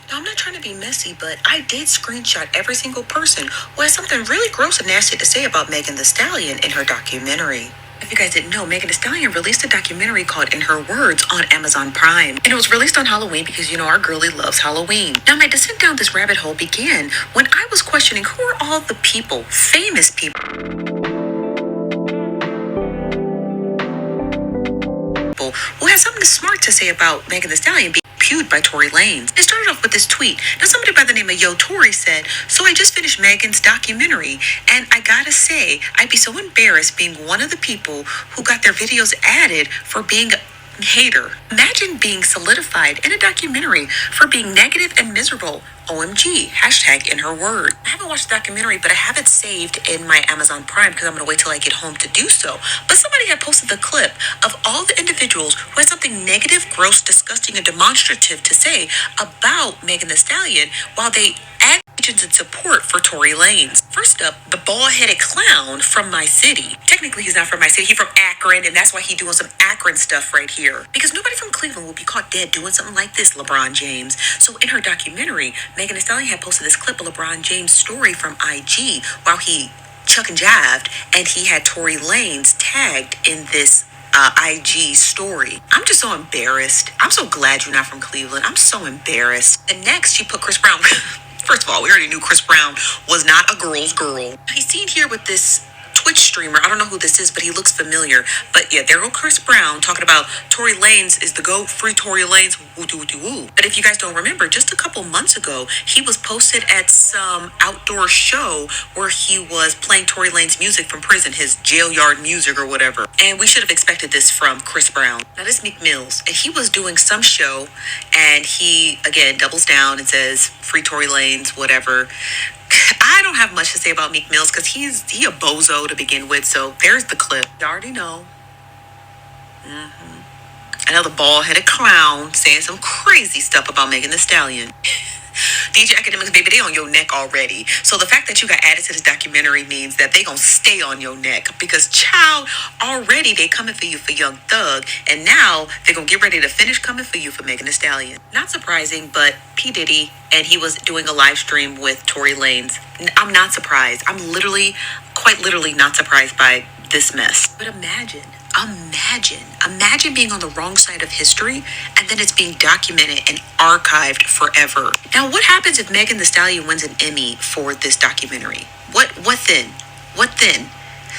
Now, I'm not trying to be messy, but I did screenshot every single person who has something really gross and nasty to say about Megan Thee Stallion in her documentary. If you guys didn't know, Megan Thee Stallion released a documentary called In Her Words on Amazon Prime. And it was released on Halloween because, our girlie loves Halloween. Now, my descent down this rabbit hole began when I was questioning who are all the people, famous people, who has something smart to say about Megan Thee Stallion being viewed by Tory Lanez. It started off with this tweet. Now, somebody by the name of Tory said, "So I just finished Megan's documentary, and I gotta say, I'd be so embarrassed being one of the people who got their videos added for being a hater. Imagine being solidified in a documentary for being negative and miserable. OMG, hashtag In Her Word." I haven't watched the documentary, but I have it saved in my Amazon Prime because I'm going to wait till I get home to do so. But somebody had posted the clip of all the individuals who had something negative, gross, disgusting, and demonstrative to say about Megan Thee Stallion while they add and support for Tory Lanez. First up, the bald-headed clown from my city. Technically, he's not from my city. He's from Akron, and that's why he's doing some Akron stuff right here. Because nobody from Cleveland will be caught dead doing something like this, LeBron James. So in her documentary, Megan Thee Stallion had posted this clip of LeBron James' story from IG while he chuck and jived, and he had Tory Lanez tagged in this IG story. I'm just so embarrassed. I'm so glad you're not from Cleveland. I'm so embarrassed. And next, she put Chris Brown. First of all, we already knew Chris Brown was not a girl's girl. He's seen here with this Twitch streamer. I don't know who this is, but he looks familiar. But yeah, there go Chris Brown talking about Tory Lanez is the GOAT, free Tory Lanez, woo doo doo woo. But if you guys don't remember, just a couple months ago, he was posted at some outdoor show where he was playing Tory Lanez music from prison, his jail yard music or whatever. And we should have expected this from Chris Brown. Now this is Meek Mills, and he was doing some show, and he again doubles down and says free Tory Lanez, whatever. I don't have much to say about Meek Mills because he a bozo to begin with. So there's the clip. You already know. Another bald-headed clown saying some crazy stuff about Megan Thee Stallion. DJ Academics, baby, they on your neck already. So the fact that you got added to this documentary means that they gonna stay on your neck because child, already they coming for you for Young Thug, and now they gonna get ready to finish coming for you for Megan Thee Stallion. Not surprising, but P. Diddy, and he was doing a live stream with Tory Lanez. I'm not surprised. I'm quite literally not surprised by this mess. But imagine being on the wrong side of history and then it's being documented and archived forever. Now, what happens if Megan Thee Stallion wins an Emmy for this documentary? What then? What then?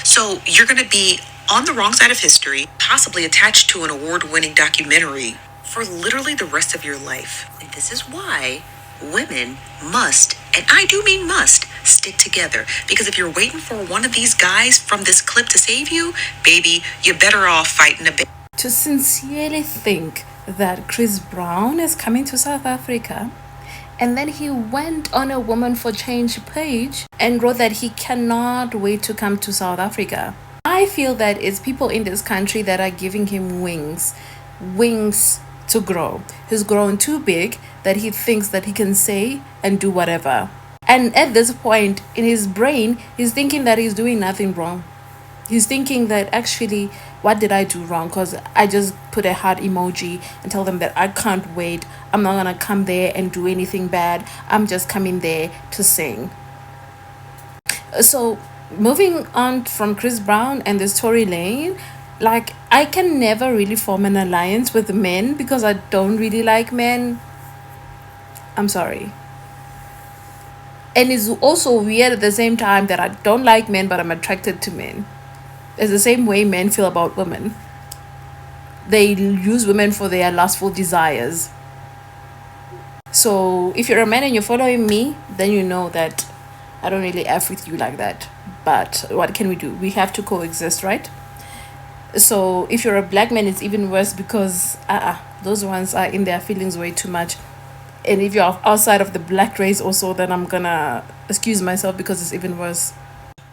So you're going to be on the wrong side of history, possibly attached to an award-winning documentary for literally the rest of your life. And this is why women must, and I do mean must, stick together. Because if you're waiting for one of these guys from this clip to save you, baby, you're better off fighting a bit. To sincerely think that Chris Brown is coming to South Africa, and then he went on a Woman for Change page and wrote that he cannot wait to come to South Africa. I feel that it's people in this country that are giving him wings to grow. He's grown too big that he thinks that he can say and do whatever. And at this point in his brain, he's thinking that he's doing nothing wrong. He's thinking that actually, what did I do wrong? Because I just put a heart emoji and tell them that I can't wait. I'm not going to come there and do anything bad. I'm just coming there to sing. So moving on from Chris Brown and this Tory Lane, like, I can never really form an alliance with men because I don't really like men. I'm sorry. And it's also weird at the same time that I don't like men, but I'm attracted to men. It's the same way men feel about women. They use women for their lustful desires. So if you're a man and you're following me, then you know that I don't really F with you like that. But what can we do? We have to coexist, right? So if you're a black man, it's even worse because those ones are in their feelings way too much. And if you're outside of the black race also, then I'm gonna excuse myself because it's even worse.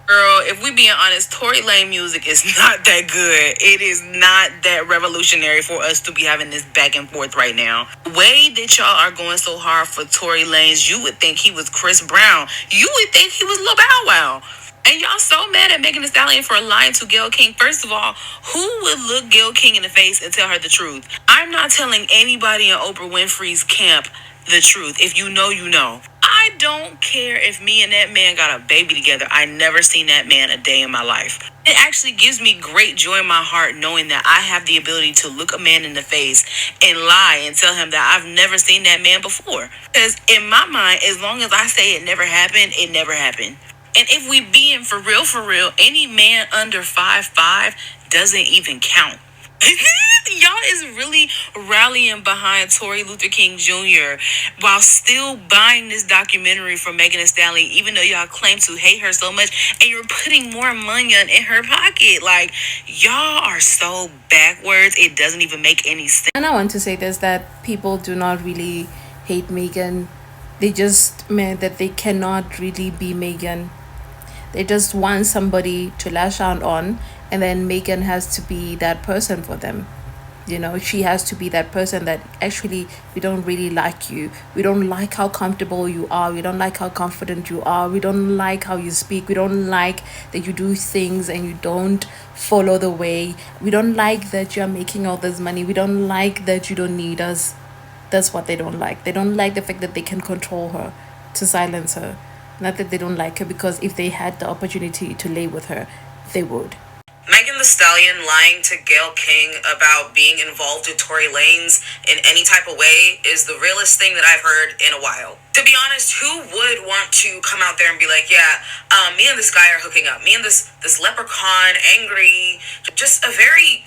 Girl, if we being honest, Tory Lane music is not that good. It is not that revolutionary for us to be having this back and forth right now. The way that y'all are going so hard for Tory Lanez, you would think he was Chris Brown. You would think he was Lil Bow Wow. And y'all so mad at Megan Thee Stallion for lying to Gayle King. First of all, who would look Gayle King in the face and tell her the truth? I'm not telling anybody in Oprah Winfrey's camp the truth. If you know, you know. I don't care if me and that man got a baby together. I never seen that man a day in my life. It actually gives me great joy in my heart knowing that I have the ability to look a man in the face and lie and tell him that I've never seen that man before. Because in my mind, as long as I say it never happened, it never happened. And if we being for real, any man under 5'5" doesn't even count. Y'all is really rallying behind Tory Luther King Jr. while still buying this documentary from Megan Thee Stallion, even though y'all claim to hate her so much, and you're putting more money in her pocket. Like, y'all are so backwards, it doesn't even make any sense. And I want to say this, that people do not really hate Megan. They just meant that they cannot really be Megan. They just want somebody to lash out on, and then Megan has to be that person for them. You know, she has to be that person that actually, we don't really like you. We don't like how comfortable you are. We don't like how confident you are. We don't like how you speak. We don't like that you do things and you don't follow the way. We don't like that you're making all this money. We don't like that you don't need us. That's what they don't like. They don't like the fact that they can control her, to silence her. Not that they don't like her, because if they had the opportunity to lay with her, they would. Megan Thee Stallion lying to Gayle King about being involved with Tory Lanez in any type of way is the realest thing that I've heard in a while. To be honest, who would want to come out there and be like, yeah, me and this guy are hooking up. Me and this leprechaun, angry, just a very,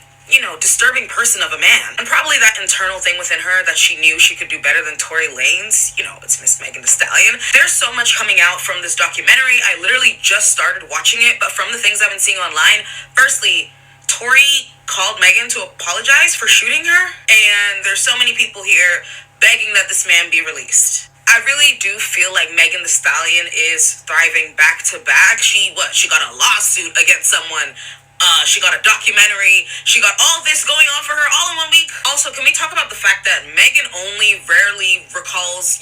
disturbing person of a man. And probably that internal thing within her that she knew she could do better than Tory Lanez. It's Miss Megan Thee Stallion. There's so much coming out from this documentary. I literally just started watching it, but from the things I've been seeing online, firstly, Tory called Megan to apologize for shooting her, and there's so many people here begging that this man be released. I really do feel like Megan Thee Stallion is thriving back to back. She got a lawsuit against someone. She got a documentary. She got all this going on for her all in 1 week. Also, can we talk about the fact that Megan only rarely recalls,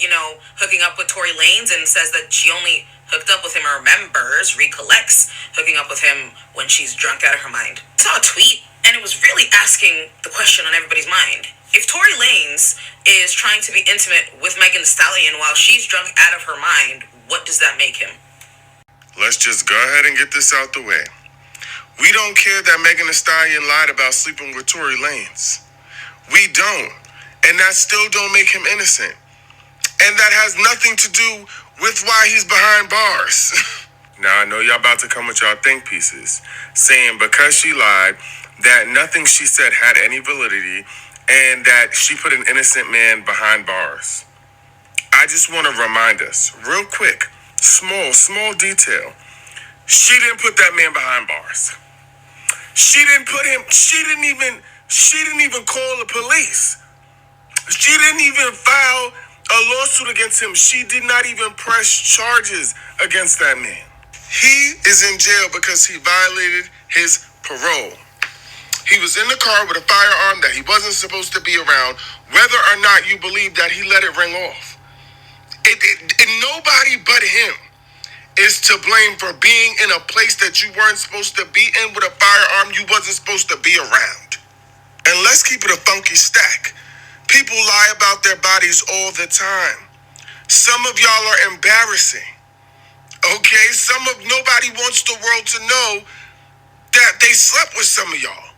hooking up with Tory Lanez, and says that she only hooked up with him or recollects hooking up with him when she's drunk out of her mind. I saw a tweet, and it was really asking the question on everybody's mind. If Tory Lanez is trying to be intimate with Megan Thee Stallion while she's drunk out of her mind, what does that make him? Let's just go ahead and get this out the way. We don't care that Megan Thee Stallion lied about sleeping with Tory Lanez. We don't. And that still don't make him innocent. And that has nothing to do with why he's behind bars. Now, I know y'all about to come with y'all think pieces, saying because she lied, that nothing she said had any validity, and that she put an innocent man behind bars. I just want to remind us, real quick, small detail. She didn't put that man behind bars. She didn't even call the police. She didn't even file a lawsuit against him. She did not even press charges against that man. He is in jail because he violated his parole. He was in the car with a firearm that he wasn't supposed to be around, whether or not you believe that he let it ring off. And nobody but him is to blame for being in a place that you weren't supposed to be in with a firearm you wasn't supposed to be around. And let's keep it a funky stack. People lie about their bodies all the time. Some of y'all are embarrassing. Okay? Nobody wants the world to know that they slept with some of y'all.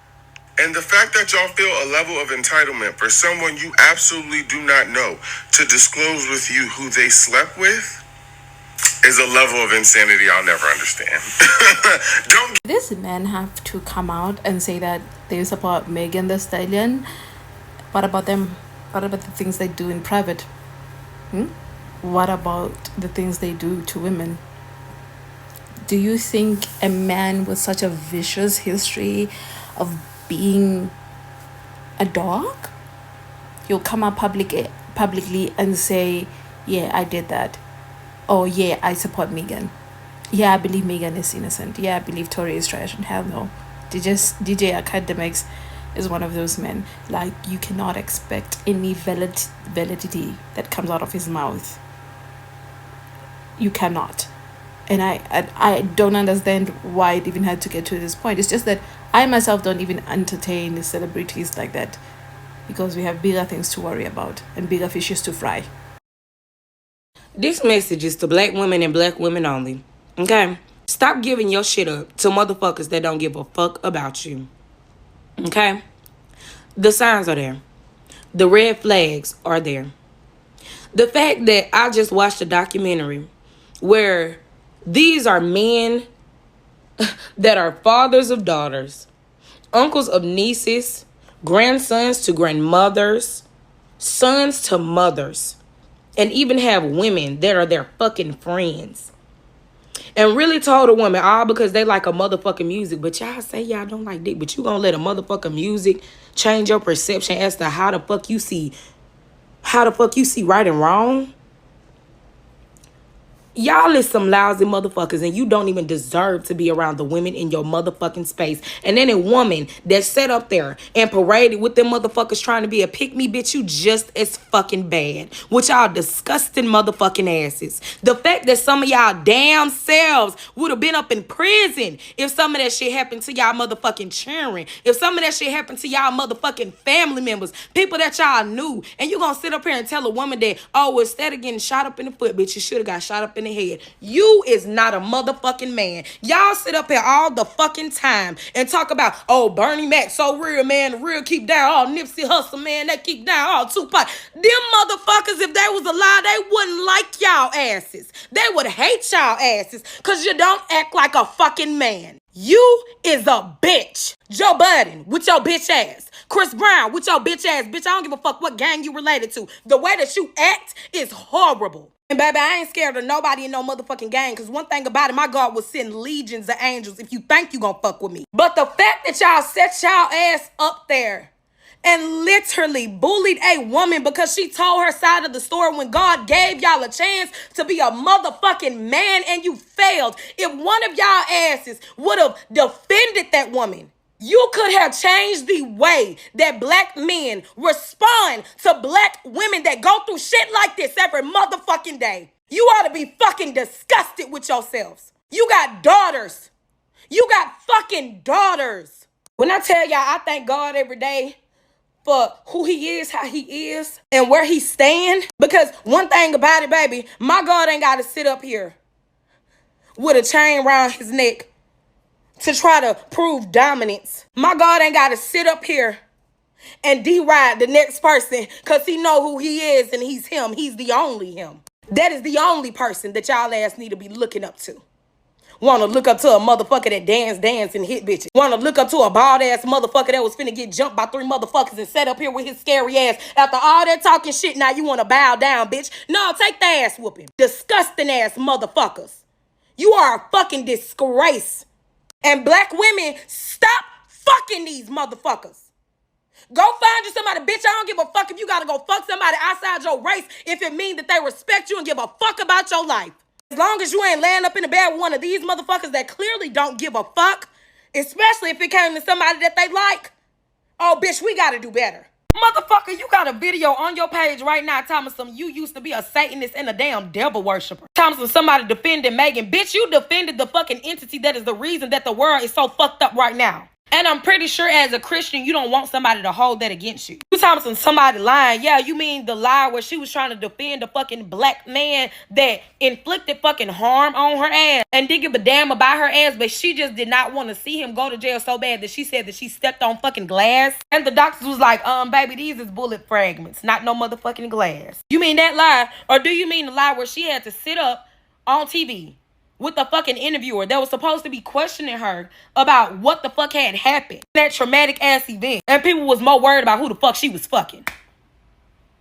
And the fact that y'all feel a level of entitlement for someone you absolutely do not know to disclose with you who they slept with is a level of insanity I'll never understand. This men have to come out and say that they support Megan Thee Stallion. What about them? What about the things they do in private? What about the things they do to women? Do you think a man with such a vicious history of being a dog, he'll come out publicly and say, yeah, I did that? Oh, yeah, I support Megan. Yeah, I believe Megan is innocent. Yeah, I believe Tory is trash. And hell no. DJ Academics is one of those men. Like, you cannot expect any validity that comes out of his mouth. You cannot. And I don't understand why it even had to get to this point. It's just that I myself don't even entertain celebrities like that, because we have bigger things to worry about and bigger fishes to fry. This message is to black women and black women only. Okay? Stop giving your shit up to motherfuckers that don't give a fuck about you. Okay? The signs are there. The red flags are there. The fact that I just watched a documentary where these are men that are fathers of daughters, uncles of nieces, grandsons to grandmothers, sons to mothers, and even have women that are their fucking friends. And really told a woman, all because they like a motherfucking music, but y'all say y'all don't like dick, but you gonna let a motherfucking music change your perception as to how the fuck you see right and wrong? Y'all is some lousy motherfuckers, and you don't even deserve to be around the women in your motherfucking space. And then a woman that sat up there and paraded with them motherfuckers trying to be a pick-me bitch, you just as fucking bad. With y'all disgusting motherfucking asses. The fact that some of y'all damn selves would have been up in prison if some of that shit happened to y'all motherfucking children. If some of that shit happened to y'all motherfucking family members. People that y'all knew. And you gonna sit up here and tell a woman that, oh, instead of getting shot up in the foot, bitch, you should have got shot up in the head. You is not a motherfucking man. Y'all sit up here all the fucking time and talk about, oh, Bernie Mac so real, man, the real keep down. Oh, Nipsey Hussle, man, they keep down. Oh, Tupac. Them motherfuckers, if they was alive, they wouldn't like y'all asses. They would hate y'all asses because you don't act like a fucking man. You is a bitch. Joe Budden with your bitch ass. Chris Brown with your bitch ass. Bitch, I don't give a fuck what gang you related to. The way that you act is horrible. And baby, I ain't scared of nobody in no motherfucking gang. Because one thing about it, my God will send legions of angels if you think you gonna fuck with me. But the fact that y'all set y'all ass up there and literally bullied a woman because she told her side of the story when God gave y'all a chance to be a motherfucking man and you failed. If one of y'all asses would have defended that woman, you could have changed the way that black men respond to black women that go through shit like this every motherfucking day. You ought to be fucking disgusted with yourselves. You got daughters. You got fucking daughters. When I tell y'all I thank God every day for who he is, how he is, and where he stand. Because one thing about it, baby, my God ain't got to sit up here with a chain around his neck to try to prove dominance. My God ain't got to sit up here and deride the next person because he know who he is and he's him. He's the only him. That is the only person that y'all ass need to be looking up to. Want to look up to a motherfucker that dance and hit bitches. Want to look up to a bald ass motherfucker that was finna get jumped by 3 motherfuckers and sat up here with his scary ass. After all that talking shit, now you want to bow down, bitch. No, take the ass whooping. Disgusting ass motherfuckers. You are a fucking disgrace. And black women, stop fucking these motherfuckers. Go find you somebody, bitch. I don't give a fuck if you gotta go fuck somebody outside your race if it means that they respect you and give a fuck about your life. As long as you ain't laying up in the bed with one of these motherfuckers that clearly don't give a fuck, especially if it came to somebody that they like, oh, bitch, we gotta do better. Motherfucker, you got a video on your page right now telling some you used to be a Satanist and a damn devil worshiper. Telling somebody defended Megan. Bitch, you defended the fucking entity that is the reason that the world is so fucked up right now. And I'm pretty sure as a Christian, you don't want somebody to hold that against you. You talking somebody lying. Yeah, you mean the lie where she was trying to defend a fucking black man that inflicted fucking harm on her ass and didn't give a damn about her ass, but she just did not want to see him go to jail so bad that she said that she stepped on fucking glass. And the doctors was like, baby, these is bullet fragments, not no motherfucking glass. You mean that lie? Or do you mean the lie where she had to sit up on TV with the fucking interviewer that was supposed to be questioning her about what the fuck had happened? That traumatic ass event. And people was more worried about who the fuck she was fucking.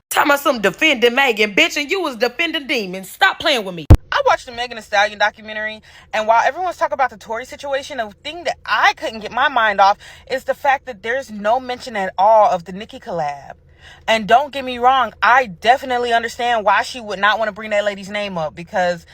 Talking about some defending Megan, bitch, and you was defending demons. Stop playing with me. I watched the Megan Thee Stallion documentary, and while everyone's talking about the Tory situation, the thing that I couldn't get my mind off is the fact that there's no mention at all of the Nicki collab. And don't get me wrong, I definitely understand why she would not want to bring that lady's name up, because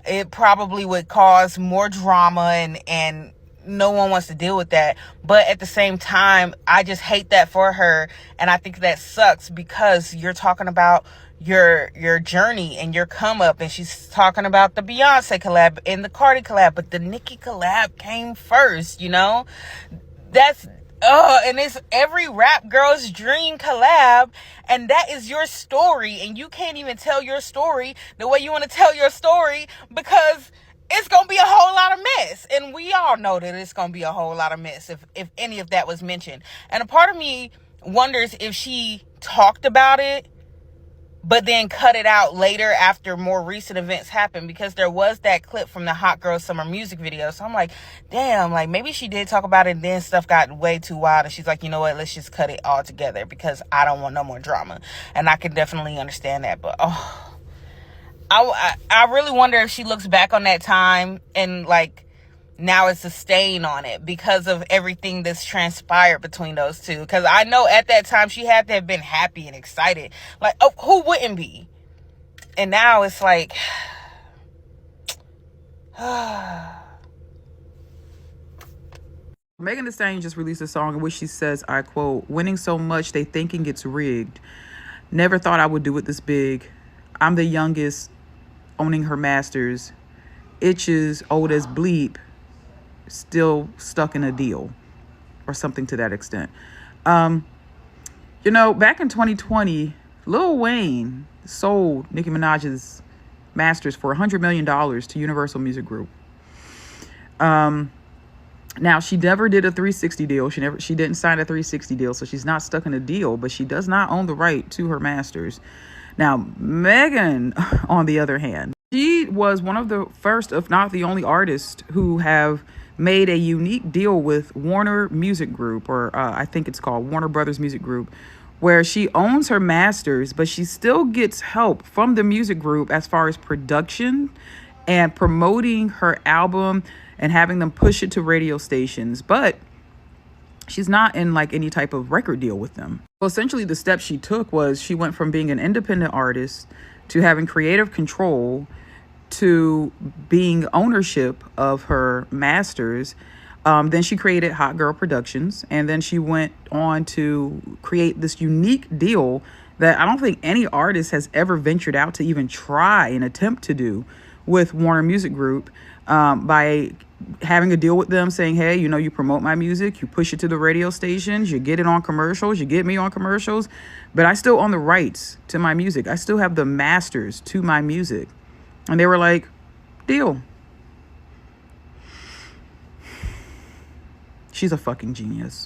it probably would cause more drama and no one wants to deal with that. But at the same time, I just hate that for her. And I think that sucks because you're talking about your journey and your come up. And she's talking about the Beyonce collab and the Cardi collab. But the Nicki collab came first, you know? That's And it's every rap girl's dream collab, and that is your story, and you can't even tell your story the way you want to tell your story because it's gonna be a whole lot of mess, and we all know that it's gonna be a whole lot of mess if any of that was mentioned. And a part of me wonders if she talked about it but then cut it out later after more recent events happened, because there was that clip from the Hot Girl Summer music video. So I'm like, damn, like maybe she did talk about it and then stuff got way too wild and she's like, you know what, let's just cut it all together because I don't want no more drama. And I can definitely understand that. But I really wonder if she looks back on that time and like now it's a stain on it because of everything that's transpired between those two. Because I know at that time she had to have been happy and excited. Like, oh, who wouldn't be? And now it's like, Megan Thee Stallion just released a song in which she says, I quote, "Winning so much they thinking it's rigged. Never thought I would do it this big. I'm the youngest, owning her masters. Itches old as bleep, still stuck in a deal," or something to that extent. You know, back in 2020, Lil Wayne sold Nicki Minaj's masters for $100 million to Universal Music Group. Now she never did a 360 deal. She didn't sign a 360 deal, so she's not stuck in a deal, but she does not own the right to her masters. Now, Megan, on the other hand, she was one of the first, if not the only artist who have made a unique deal with Warner Music Group, or I think it's called Warner Brothers Music Group, where she owns her masters, but she still gets help from the music group as far as production and promoting her album and having them push it to radio stations. But she's not in like any type of record deal with them. Well, essentially the steps she took was she went from being an independent artist to having creative control to being ownership of her masters. Then she created Hot Girl Productions, and then she went on to create this unique deal that I don't think any artist has ever ventured out to even try and attempt to do with Warner Music Group, by having a deal with them saying, hey, you know, you promote my music, you push it to the radio stations, you get it on commercials, you get me on commercials, but I still own the rights to my music. I still have the masters to my music. And they were like, deal. She's a fucking genius.